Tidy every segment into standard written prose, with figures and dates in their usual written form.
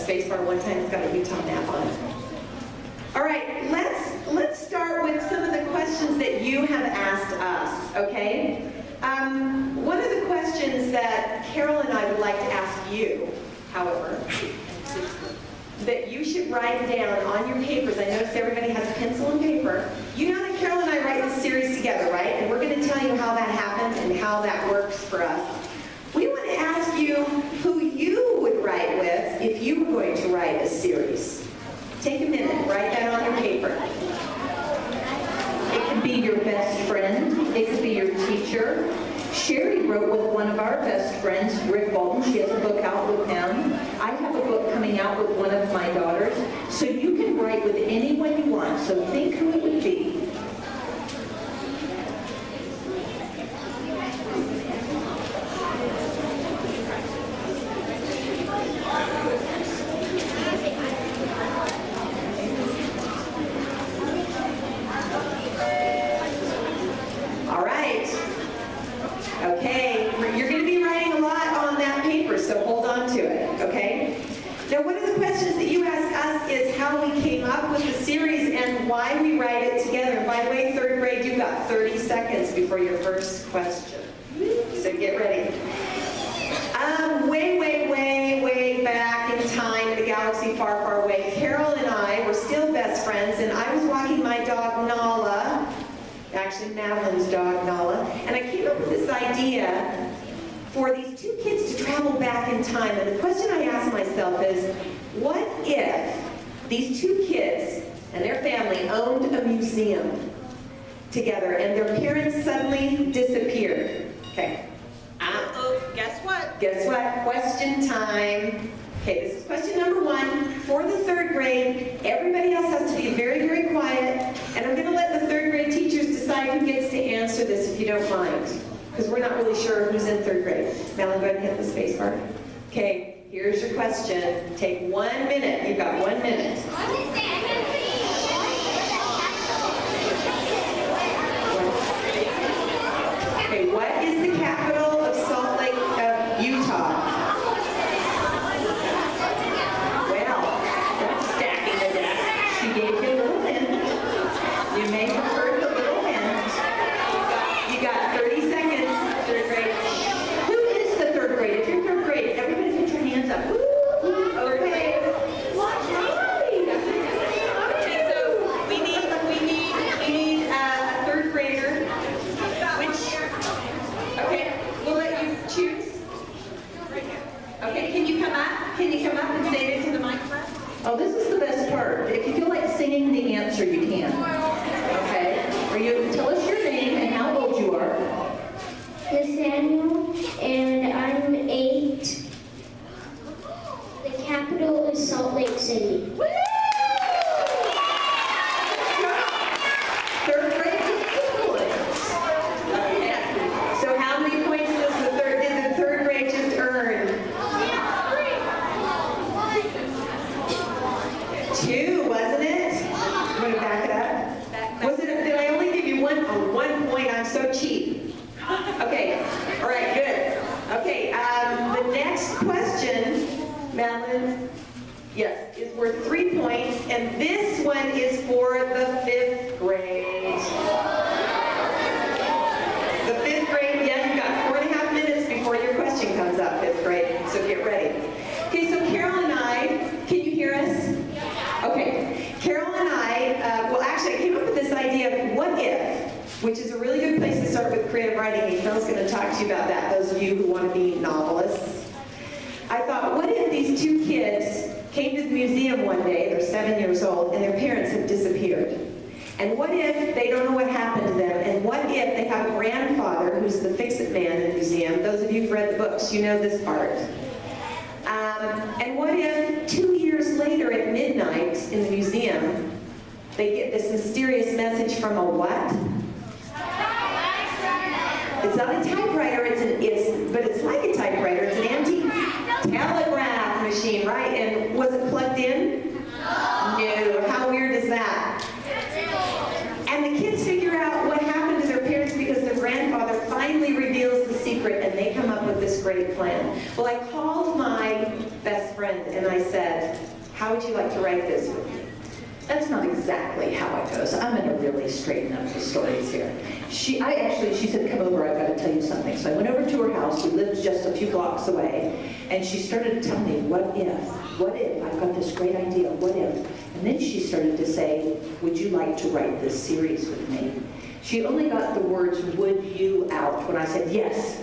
space bar one time, it's got a Utah map on it. All right, let's start with some of the questions that you have asked us, okay? One of the questions that Carol and I would like to ask you, however, that you should write down on your papers. I notice everybody has pencil and paper. You know that Carol and I write this series together, right? And we're going to tell you how that happened and how that works for us. We want to ask you who you would write with if you were going to write a series. Take a minute, write that on your paper. It could be your best friend. It could be your teacher. Cheri wrote with one of our best friends, Rick Bolton. She has a book out with him. I have a book coming out with one of my daughters. So you can write with anyone you want. So think who it would be. Why we write it together. And by the way, third grade, you've got 30 seconds before your first question. So get ready. Way back in time in a galaxy far, far away, Carol and I were still best friends, and I was walking my dog Nala, actually Madeline's dog Nala, and I came up with this idea for these two kids to travel back in time. And the question I asked myself is, what if these two kids and their family owned a museum together and their parents suddenly disappeared? Okay. Guess what? Guess what? Question time. Okay, this is question number 1 for the third grade. Everybody else has to be very, very quiet. And I'm going to let the third grade teachers decide who gets to answer this, if you don't mind. Because we're not really sure who's in third grade. Melanie, go ahead and hit the space bar. Okay, here's your question. Take 1 minute. You've got 1 minute. Okay, what is the capital of Salt Lake, Utah? Well, that's stacking the deck. She gave you a little hint. You may have heard the little hint. You got 30 seconds, third grade. Who is the third grade? If you're third grade, everybody put your hands up. Woo! Okay. Okay, so we need a third grader. Okay, we'll let you choose. Okay, can you come up? Can you come up and say it into the microphone? Oh, this is the best part. If you feel like singing the answer, you can. Okay? Or you tell us your name and how old you are. Nathaniel, and I'm 8. The capital is Salt Lake City. Woo! Third grade. So how many points did the third grade just earn? 2, wasn't it? I'm going to back it up. Was it? Did I only give you 1 point? I'm so cheap. Okay. All right. Good. Okay. The next question, Madeline. Yes, is worth 3 points, and this one is for the 5th grade. The 5th grade, yeah, you've got 4.5 minutes before your question comes up, 5th grade, so get ready. Okay, so Carol and I, can you hear us? Okay, Carol and I, well actually I came up with this idea of what if, which is a really good place to start with creative writing, and Carol's going to talk to you about that, those of you who want to be novelists. I thought, what if these two kids came to the museum one day, they're 7 years old, and their parents have disappeared? And what if they don't know what happened to them? And what if they have a grandfather who's the fix-it man in the museum? Those of you who've read the books, you know this part. And what if 2 years later at midnight in the museum, they get this mysterious message from a what? It's not a typewriter, but it's like a typewriter. It's an antique telegraph machine, right? And was it plugged in? No. How weird is that? And the kids figure out what happened to their parents because their grandfather finally reveals the secret, and they come up with this great plan. Well, I called my best friend friend and I said, how would you like to write this with me? That's not exactly how it goes. I'm going to really straighten up the stories here. She said, come over, I've got to tell you something. So I went over to her house. We lived just a few blocks away. And she started to tell me, what if, I've got this great idea, what if? And then she started to say, would you like to write this series with me? She only got the words, would you, out when I said, yes,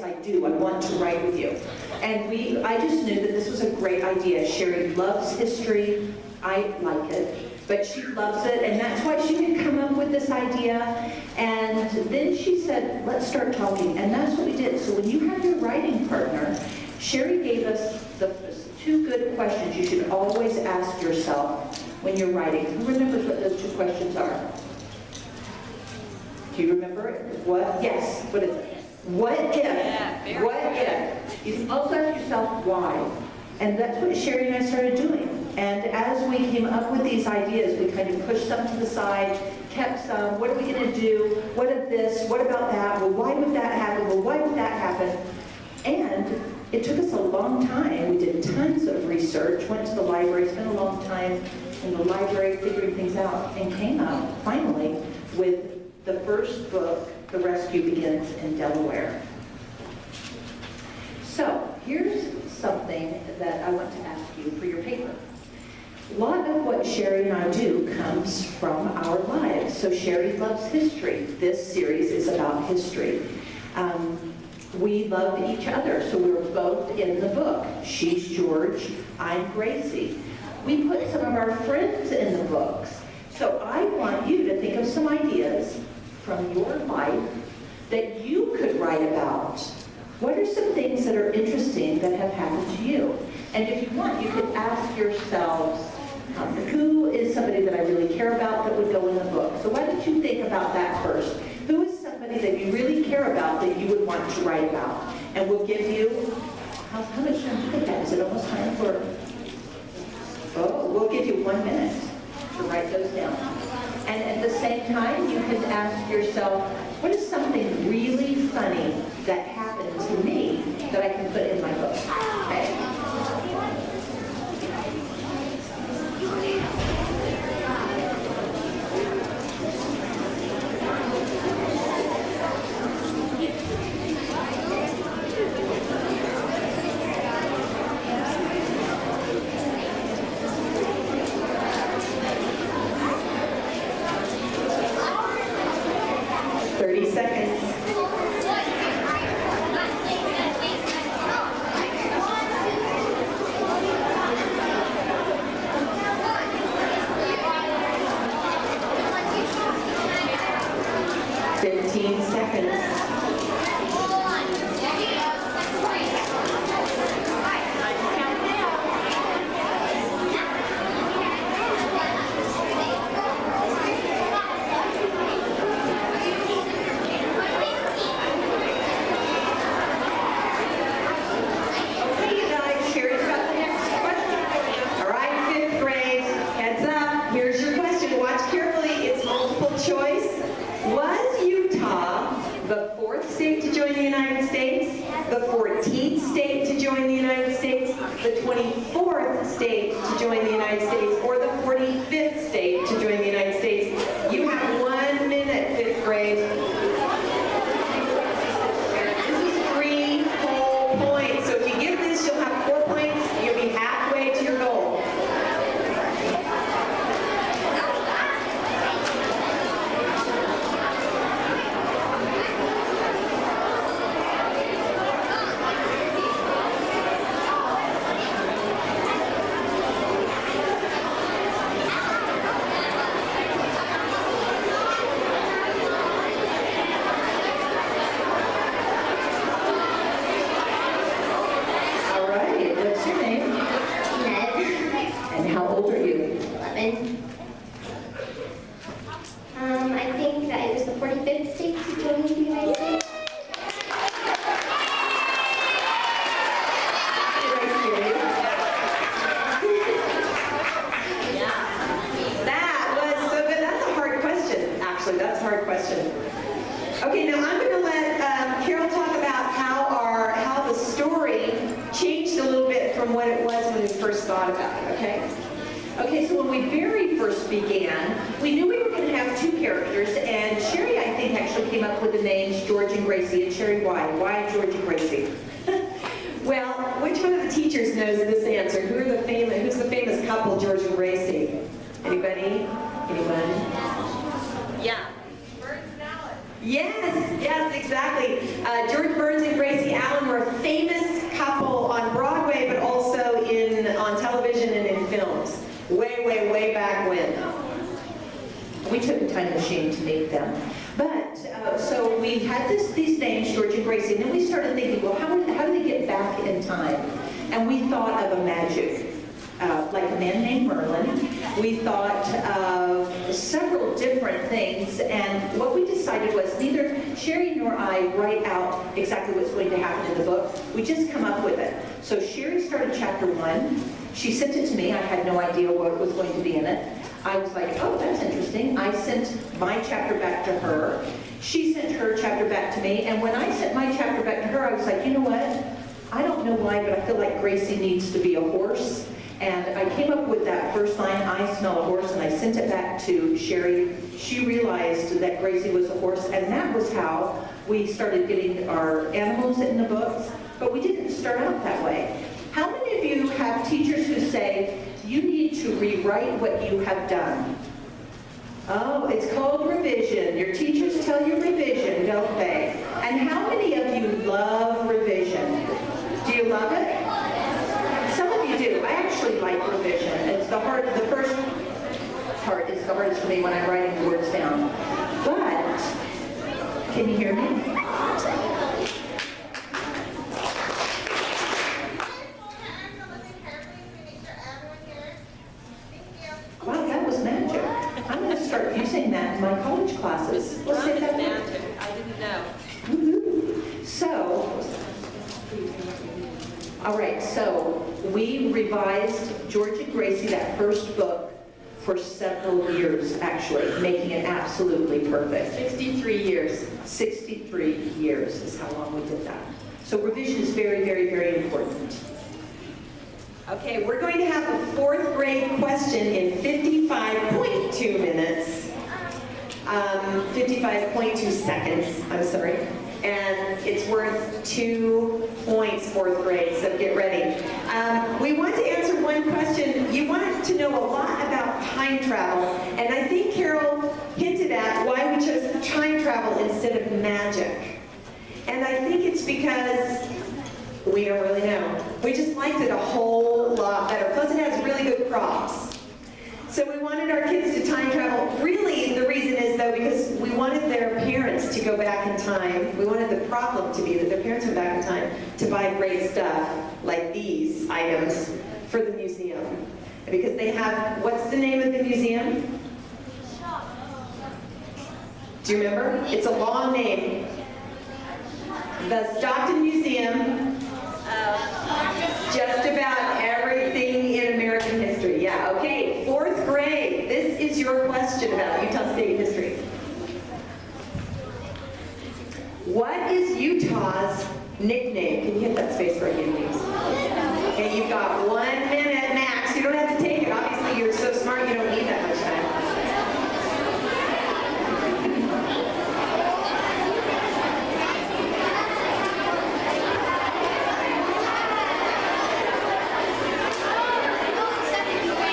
I do, I want to write with you. And I just knew that this was a great idea. Cheri loves history. I like it, but she loves it, and that's why she could come up with this idea. And then she said, let's start talking, and that's what we did. So when you have your writing partner, Cheri gave us the 2 good questions you should always ask yourself when you're writing. Who remembers what those 2 questions are? Do you remember it? What? Yes. What is it? What if? Yeah, What if? You can also ask yourself why. And that's what Cheri and I started doing. And as we came up with these ideas, we kind of pushed some to the side, kept some. What are we going to do? What of this? What about that? Well, why would that happen? Well, why would that happen? And it took us a long time. We did tons of research, went to the library, spent a long time in the library figuring things out, and came out finally with the first book, The Rescue Begins in Delaware. So here's something that I want to ask you for your paper. A lot of what Cheri and I do comes from our lives. So Cheri loves history. This series is about history. We love each other, so we were both in the book. She's George, I'm Gracie. We put some of our friends in the books. So I want you to think of some ideas from your life that you could write about. What are some things that are interesting that have happened to you? And if you want, you could ask yourselves, who is somebody that I really care about that would go in the book? So why don't you think about that first? Who is somebody that you really care about that you would want to write about? And we'll give you, how much time do you think that? Is it almost time for, we'll give you 1 minute to write those down. And at the same time, you can ask yourself, what is something really funny that happened to me that I can put in my book? Okay? 30 seconds. Choice. Was Utah the about it, okay? Okay, so when we very first began, we knew we were going to have two characters, and Cheri, I think, actually came up with the names George and Gracie. And Cheri, why? Why George and Gracie? Well, which one of the teachers knows this answer? Who's the famous couple, George and Gracie? Anybody? Anyone? Yeah. Burns and Allen. Yes, exactly. George Burns and Gracie Allen were a famous couple on Broadway, but also on television and in films. Way back when. We took a time machine to meet them. But, so we had these names, George and Gracie, and then we started thinking, well, how do they get back in time? And we thought of a magic, like a man named Merlin. We thought of several different things, and what we decided was neither Cheri nor I write out exactly what's going to happen in the book. We just come up with it. So Cheri started chapter 1. She sent it to me. I had no idea what was going to be in it. I was like, oh, that's interesting. I sent my chapter back to her. She sent her chapter back to me. And when I sent my chapter back to her, I was like, you know what? I don't know why, but I feel like Gracie needs to be a horse. And I came up with that first line, I smell a horse, and I sent it back to Cheri. She realized that Gracie was a horse, and that was how we started getting our animals in the books. But we didn't start out that way. How many of you have teachers who say, you need to rewrite what you have done? Oh, it's called revision. Your teachers tell you revision, don't they? And how many of you love revision? Do you love it? Some of you do. I actually like revision. It's the first part is the hardest for me when I'm writing the words down. But, can you hear me? Wow, that was magic. I'm going to start using that in my college classes. Mrs. Let's Brown say that is word. magic. I didn't know. Woohoo. So, all right, so we revised George and Gracie, that first book, for several years, actually, making it absolutely perfect. 63 years. 63 years is how long we did that. So revision is very important. Okay, we're going to have a fourth grade question in 55.2 minutes. 55.2 seconds, I'm sorry. And it's worth 2 points, fourth grade, so get ready. We want to answer one question. You want to know a lot about time travel, and I think Carol hinted at why we chose time travel instead of magic. And I think it's because we don't really know. We just liked it a whole lot better. Plus it has really good props. So we wanted our kids to time travel. Really, the reason is, though, because we wanted their parents to go back in time. We wanted the problem to be that their parents went back in time to buy great stuff, like these items, for the museum. Because they have, what's the name of the museum? Do you remember? It's a long name. The Stockton Museum. Just about everything in American history. Yeah, okay, fourth grade. This is your question about Utah State history. What is Utah's nickname? Can you hit that space right here, please? Okay, you've got 1 minute max. You don't have to take it. Obviously, you're so smart you don't need that much time.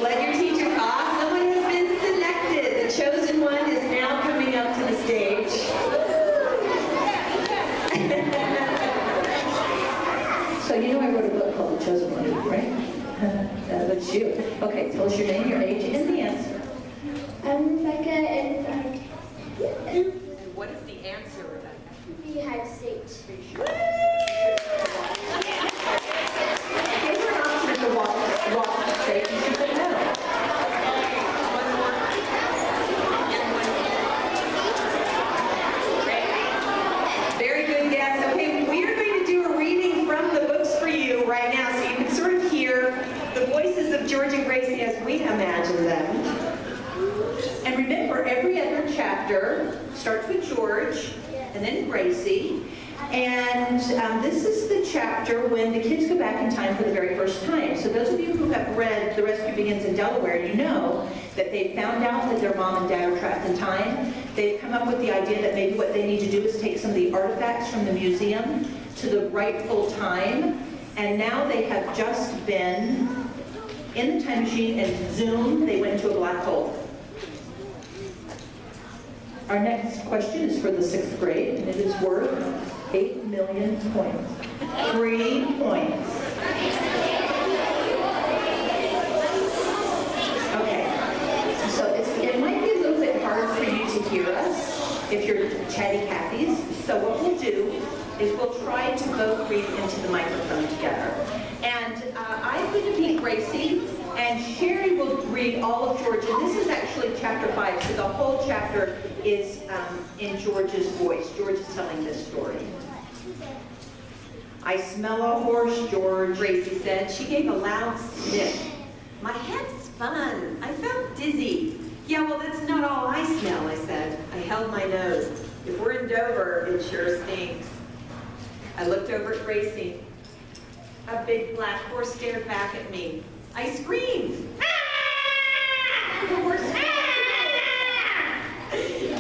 Let your teacher talk. Someone has been selected. The chosen one is now coming up to the stage. So you know I wrote a book called The Chosen One, right? That's you. Okay, tell us your name, your age, and the answer. I'm Rebecca, and And what is the answer, Rebecca? the United States. Give her an option to walk the stage. You should put no. One more. And one more. Very good guess. Okay, we are going to do a reading from the books for you right now, so you can sort of hear the voices of George and Gracie as we imagine them. And remember, every other chapter starts with George and then Gracie. And this is the chapter when the kids go back in time for the very first time. So those of you who have read The Rescue Begins in Delaware, you know that they found out that their mom and dad are trapped in time. They've come up with the idea that maybe what they need to do is take some of the artifacts from the museum to the rightful time. And now they have just been in the time machine and zoom, they went into a black hole. Our next question is for the 6th grade, and it is worth 8 million points. 3 points. Okay, so it might be a little bit hard for you to hear us if you're chatty Cathy's. So what we'll do is we'll try to both read into the microphone together. And I'm going to be Gracie, and Cheri will read all of George. And this is actually chapter 5, so the whole chapter is in George's voice. George is telling this story. I smell a horse, George, Gracie said. She gave a loud sniff. My head's spun. I felt dizzy. Yeah, well, that's not all I smell, I said. I held my nose. If we're in Dover, it sure stinks. I looked over at Gracie. A big black horse stared back at me. I screamed. Ah! The horse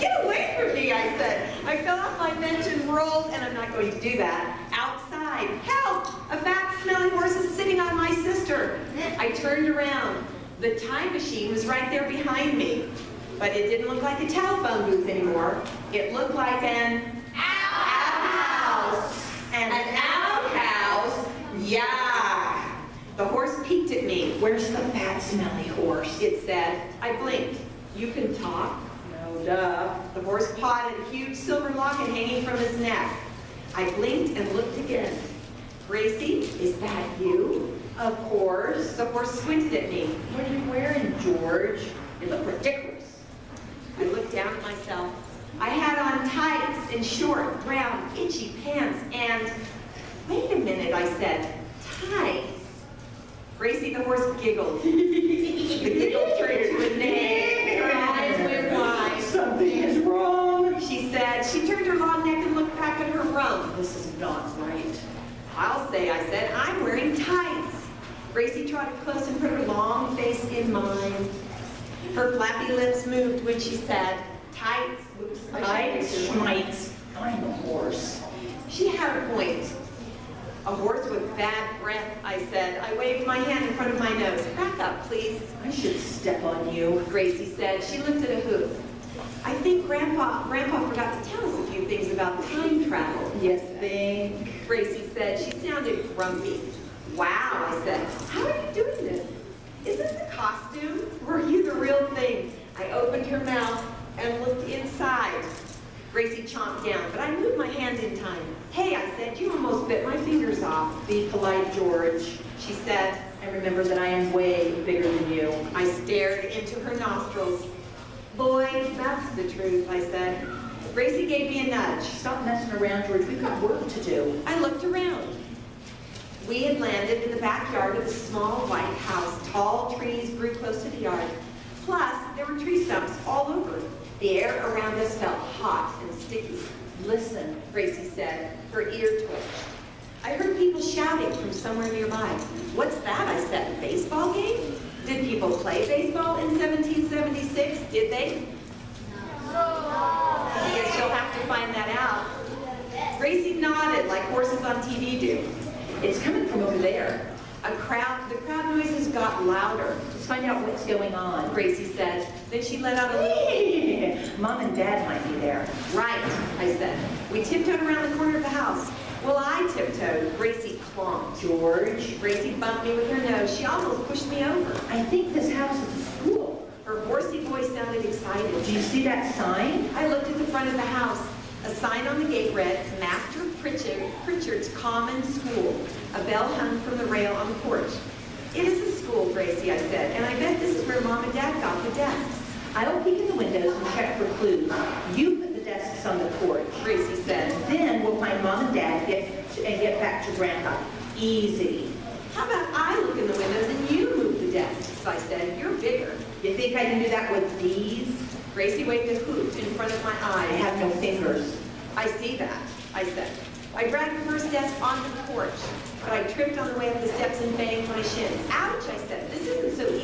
Get away from me, I said. I fell off my bench and rolled, and I'm not going to do that, outside. Help! A fat, smelly horse is sitting on my sister. I turned around. The time machine was right there behind me, but it didn't look like a telephone booth anymore. It looked like an outhouse. An outhouse? Yeah. The horse peeked at me. Where's the fat, smelly horse? It said. I blinked. You can talk? No, duh. The horse pawed at a huge silver locket hanging from his neck. I blinked and looked again. Gracie, is that you? Of course. The horse squinted at me. What are you wearing, George? You look ridiculous. I looked down at myself. I had on tights and short, brown, itchy pants and... Wait a minute, I said. Tights? Gracie the horse giggled. The giggle turned to a neigh. Her eyes went wide. Something is wrong, she said. She turned her long neck and looked back at her rump. This is not right. I'll say, I said, I'm wearing tights. Gracie trotted close and put her long face in mine. Her flappy lips moved when she said, tights. Oops, Tights, schmites. I'm a horse. She had a point. A horse with bad breath, I said. I waved my hand in front of my nose. Back up, please. I should step on you. Gracie said. She lifted a hoof. I think Grandpa forgot to tell us a few things about time travel. Yes, think. Gracie said. She sounded grumpy. Wow, I said. How are you doing this? Is this a costume? Or are you the real thing? I opened her mouth and looked inside. Gracie chomped down, but I moved my hand in time. Hey, I said, you almost bit my fingers off. Be polite, George. She said, And remember that I am way bigger than you. I stared into her nostrils. Boy, that's the truth, I said. Gracie gave me a nudge. Stop messing around, George. We've got work to do. I looked around. We had landed in the backyard of a small white house. Tall trees grew close to the yard. Plus, there were tree stumps all over. The air around us felt hot and sticky. Listen, Gracie said, her ear twitched. I heard people shouting from somewhere nearby. What's that? I said, baseball game? Did people play baseball in 1776? Did they? No. I guess you'll have to find that out. Gracie nodded like horses on TV do. it's coming from over there. The crowd noises got louder. Let's find out what's going on. Gracie said. Then she let out a little... Mom and Dad might be there. Right, I said. We tiptoed around the corner of the house. Well, I tiptoed. Gracie clomped. George, Gracie bumped me with her nose. She almost pushed me over. I think this house is a school. Her horsey voice sounded excited. Do you see that sign? I looked at the front of the house. A sign on the gate read, Master Pritchard's Common School. A bell hung from the rail on the porch. It is a school, Gracie, I said, and I bet this is where Mom and Dad got the desks. I will peek in the windows and check for clues. You put the desks on the porch. Gracie said. Then we'll find Mom and Dad and get back to Grandpa. Easy. How about I look in the windows and you move the desks? I said. You're bigger. You think I can do that with these? Gracie waved a hoop in front of my I eyes. have no fingers. I see that, I said. I dragged the first desk onto the porch, but I tripped on the way up the steps and banged my shin. Ouch, I said. This isn't so